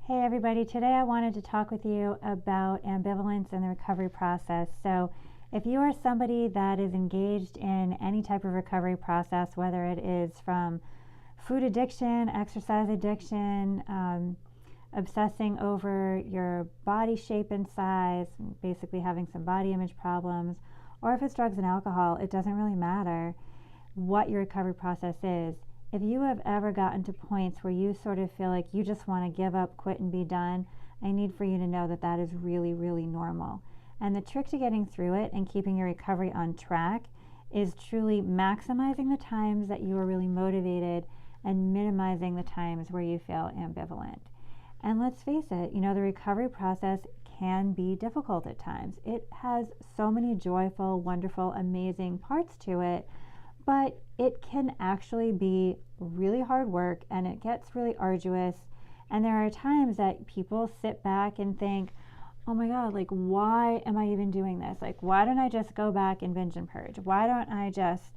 Hey everybody, today I wanted to talk with you about ambivalence and the recovery process. So if you are somebody that is engaged in any type of recovery process, whether it is from food addiction, exercise addiction, obsessing over your body shape and size, basically having some body image problems, or if it's drugs and alcohol, it doesn't really matter what your recovery process is. If you have ever gotten to points where you sort of feel like you just want to give up, quit, and be done, I need for you to know that that is really, really normal. And the trick to getting through it and keeping your recovery on track is truly maximizing the times that you are really motivated and minimizing the times where you feel ambivalent. And let's face it, the recovery process can be difficult at times. It has so many joyful, wonderful, amazing parts to it, but it can actually be really hard work and it gets really arduous. And there are times that people sit back and think, oh my God, like, why am I even doing this? Like, why don't I just go back and binge and purge? Why don't I just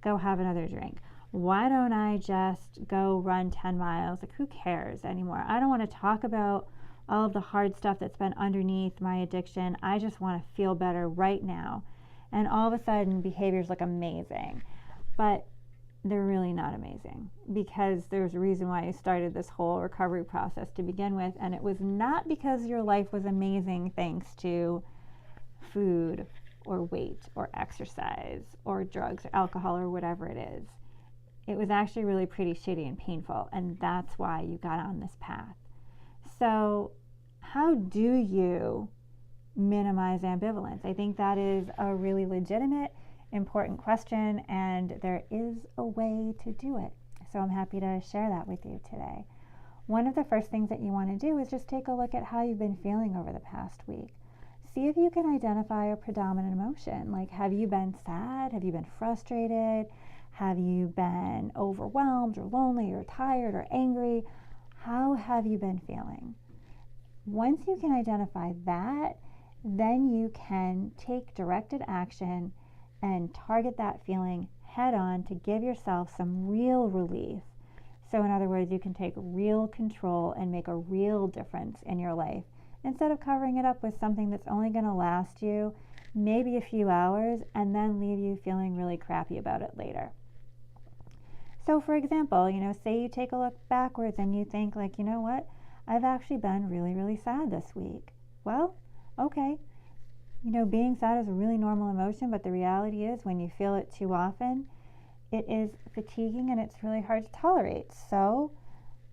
go have another drink? Why don't I just go run 10 miles? Like, who cares anymore? I don't want to talk about all of the hard stuff that's been underneath my addiction. I just want to feel better right now. And all of a sudden, behaviors look amazing. But they're really not amazing, because there's a reason why I started this whole recovery process to begin with, and it was not because your life was amazing thanks to food or weight or exercise or drugs or alcohol or whatever it is. It was actually really pretty shitty and painful, and that's why you got on this path. So how do you minimize ambivalence? I think that is a really legitimate, important question, and there is a way to do it. So I'm happy to share that with you today. One of the first things that you want to do is just take a look at how you've been feeling over the past week. See if you can identify a predominant emotion. Like, have you been sad? Have you been frustrated? Have you been overwhelmed or lonely or tired or angry? How have you been feeling? Once you can identify that, then you can take directed action and target that feeling head on to give yourself some real relief. So in other words, you can take real control and make a real difference in your life, instead of covering it up with something that's only going to last you maybe a few hours and then leave you feeling really crappy about it later. So for example, say you take a look backwards and you think, like, you know what, I've actually been really, really sad this week. Well, okay, being sad is a really normal emotion, but the reality is when you feel it too often, it is fatiguing and it's really hard to tolerate. So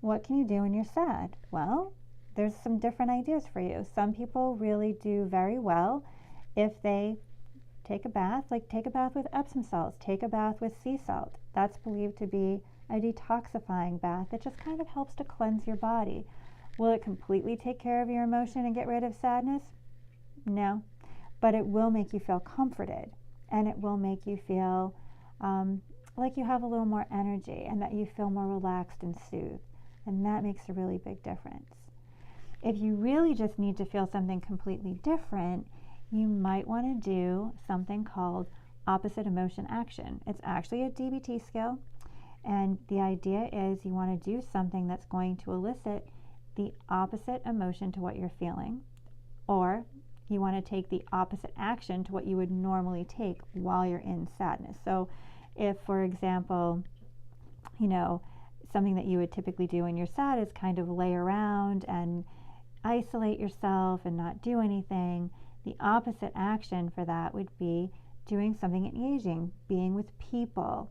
what can you do when you're sad? Well, there's some different ideas for you. Some people really do very well if they take a bath, like take a bath with Epsom salts, take a bath with sea salt. That's believed to be a detoxifying bath that just kind of helps to cleanse your body. Will it completely take care of your emotion and get rid of sadness? No. But it will make you feel comforted, and it will make you feel like you have a little more energy and that you feel more relaxed and soothed. And that makes a really big difference. If you really just need to feel something completely different, you might want to do something called opposite emotion action. It's actually a DBT skill, and the idea is you want to do something that's going to elicit the opposite emotion to what you're feeling, or you want to take the opposite action to what you would normally take while you're in sadness. So if, for example, something that you would typically do when you're sad is kind of lay around and isolate yourself and not do anything, the opposite action for that would be doing something engaging, being with people.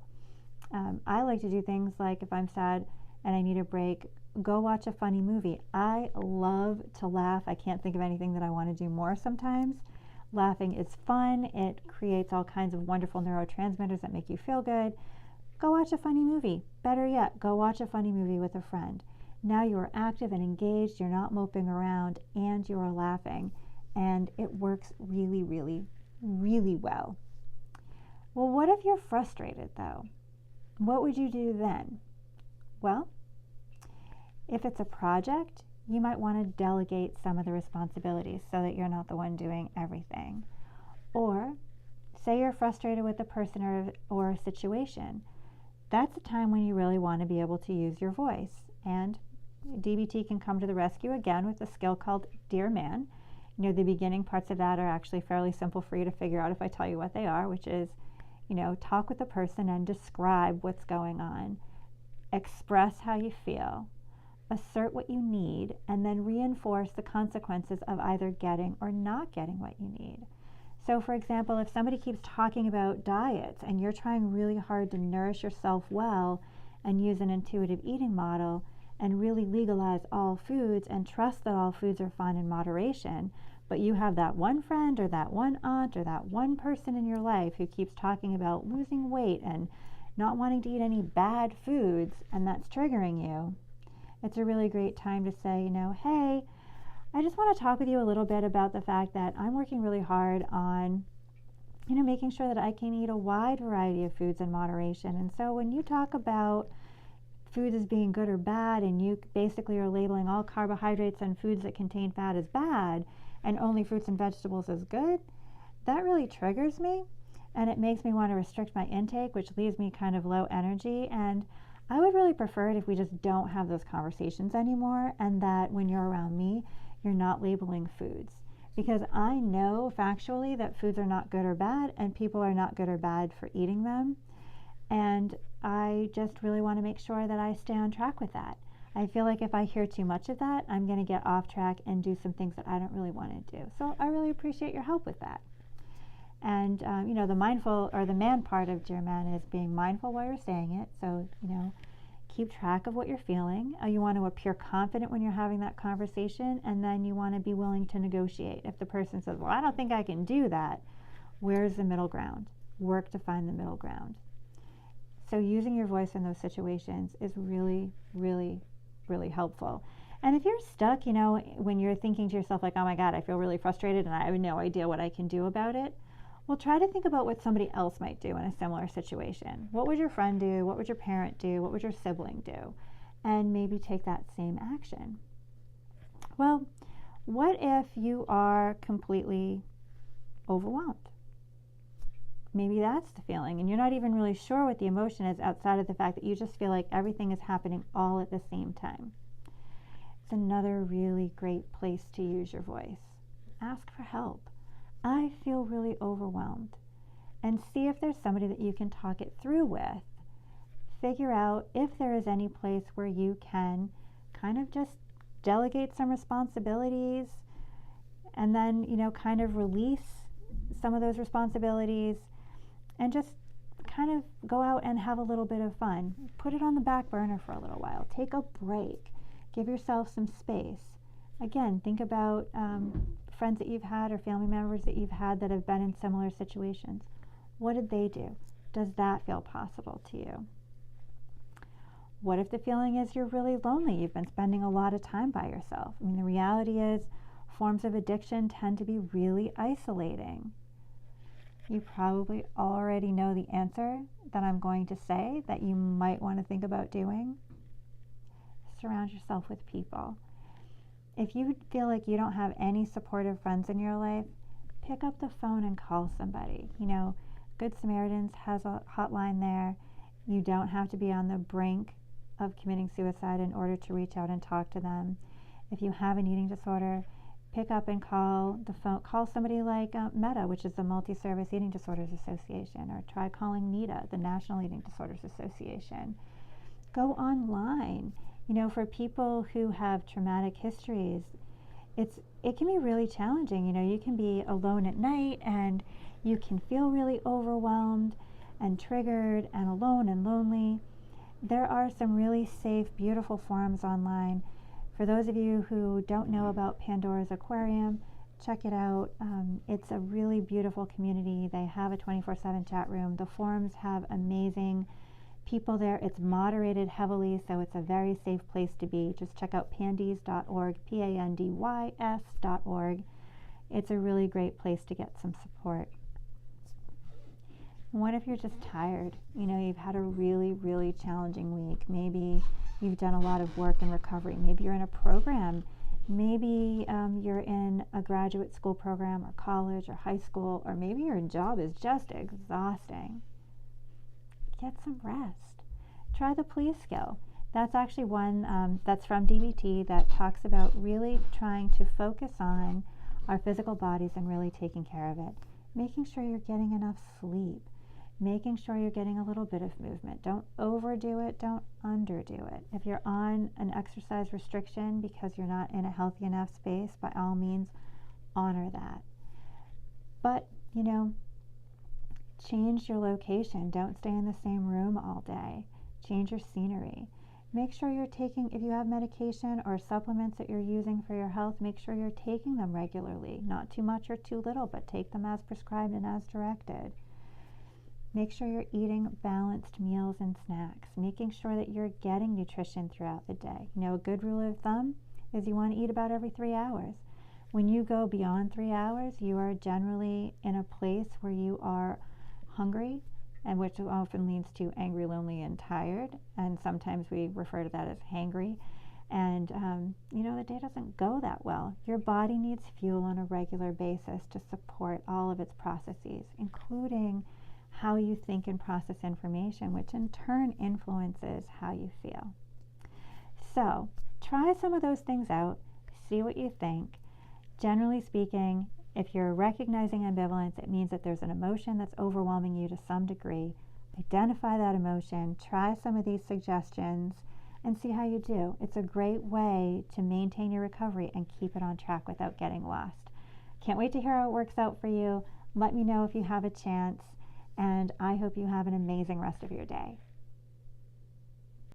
I like to do things like, if I'm sad and I need a break, go watch a funny movie. I love to laugh. I can't think of anything that I want to do more sometimes. Laughing is fun. It creates all kinds of wonderful neurotransmitters that make you feel good. Go watch a funny movie. Better yet, go watch a funny movie with a friend. Now you are active and engaged. You're not moping around, and you are laughing. And it works really, really, really well. Well, what if you're frustrated, though? What would you do then? Well, if it's a project, you might want to delegate some of the responsibilities so that you're not the one doing everything. Or say you're frustrated with a person or a situation. That's a time when you really want to be able to use your voice and DBT can come to the rescue again with a skill called Dear Man. The beginning parts of that are actually fairly simple for you to figure out if I tell you what they are, which is, talk with the person and describe what's going on. Express how you feel. Assert what you need, and then reinforce the consequences of either getting or not getting what you need. So, for example, if somebody keeps talking about diets and you're trying really hard to nourish yourself well and use an intuitive eating model and really legalize all foods and trust that all foods are fine in moderation, but you have that one friend or that one aunt or that one person in your life who keeps talking about losing weight and not wanting to eat any bad foods, and that's triggering you, it's a really great time to say, hey, I just want to talk with you a little bit about the fact that I'm working really hard on, making sure that I can eat a wide variety of foods in moderation. And so when you talk about foods as being good or bad, and you basically are labeling all carbohydrates and foods that contain fat as bad, and only fruits and vegetables as good, that really triggers me. And it makes me want to restrict my intake, which leaves me kind of low energy. And I would really prefer it if we just don't have those conversations anymore, and that when you're around me, you're not labeling foods. Because I know factually that foods are not good or bad, and people are not good or bad for eating them. And I just really want to make sure that I stay on track with that. I feel like if I hear too much of that, I'm going to get off track and do some things that I don't really want to do. So I really appreciate your help with that. And, the mindful or the man part of Dear Man is being mindful while you're saying it. So, keep track of what you're feeling. You want to appear confident when you're having that conversation, and then you want to be willing to negotiate. If the person says, well, I don't think I can do that, where's the middle ground? Work to find the middle ground. So using your voice in those situations is really, really, really helpful. And if you're stuck, when you're thinking to yourself like, oh my God, I feel really frustrated and I have no idea what I can do about it, well, try to think about what somebody else might do in a similar situation. What would your friend do? What would your parent do? What would your sibling do? And maybe take that same action. Well, what if you are completely overwhelmed? Maybe that's the feeling, and you're not even really sure what the emotion is outside of the fact that you just feel like everything is happening all at the same time. It's another really great place to use your voice. Ask for help. I feel really overwhelmed. And see if there's somebody that you can talk it through with. Figure out if there is any place where you can kind of just delegate some responsibilities and then, kind of release some of those responsibilities and just kind of go out and have a little bit of fun. Put it on the back burner for a little while. Take a break. Give yourself some space. Again, think about friends that you've had or family members that you've had that have been in similar situations. What did they do? Does that feel possible to you? What if the feeling is you're really lonely? You've been spending a lot of time by yourself. The reality is forms of addiction tend to be really isolating. You probably already know the answer that I'm going to say that you might want to think about doing. Surround yourself with people. If you feel like you don't have any supportive friends in your life, pick up the phone and call somebody. Good Samaritans has a hotline there. You don't have to be on the brink of committing suicide in order to reach out and talk to them. If you have an eating disorder, pick up and call somebody like MEDA, which is the Multi-Service Eating Disorders Association, or try calling NEDA, the National Eating Disorders Association. Go online. For people who have traumatic histories, it can be really challenging. You can be alone at night and you can feel really overwhelmed and triggered and alone and lonely. There are some really safe, beautiful forums online. For those of you who don't know about Pandora's Aquarium, check it out. It's a really beautiful community. They have a 24/7 chat room. The forums have amazing people there. It's moderated heavily, so it's a very safe place to be. Just check out pandys.org, pandys.org. It's a really great place to get some support. What if you're just tired? You've had a really, really challenging week. Maybe you've done a lot of work in recovery. Maybe you're in a program. Maybe you're in a graduate school program or college or high school, or maybe your job is just exhausting. Get some rest. Try the please skill. That's actually one that's from DBT that talks about really trying to focus on our physical bodies and really taking care of it. Making sure you're getting enough sleep. Making sure you're getting a little bit of movement. Don't overdo it, don't underdo it. If you're on an exercise restriction because you're not in a healthy enough space, by all means, honor that. But, change your location. Don't stay in the same room all day. Change your scenery. Make sure you're taking, if you have medication or supplements that you're using for your health, make sure you're taking them regularly. Not too much or too little, but take them as prescribed and as directed. Make sure you're eating balanced meals and snacks, making sure that you're getting nutrition throughout the day. A good rule of thumb is you want to eat about every 3 hours. When you go beyond 3 hours, you are generally in a place where you are hungry, and which often leads to angry, lonely, and tired. And sometimes we refer to that as hangry. And, the day doesn't go that well. Your body needs fuel on a regular basis to support all of its processes, including how you think and process information, which in turn influences how you feel. So try some of those things out, see what you think. Generally speaking, if you're recognizing ambivalence, it means that there's an emotion that's overwhelming you to some degree. Identify that emotion, try some of these suggestions, and see how you do. It's a great way to maintain your recovery and keep it on track without getting lost. Can't wait to hear how it works out for you. Let me know if you have a chance, and I hope you have an amazing rest of your day.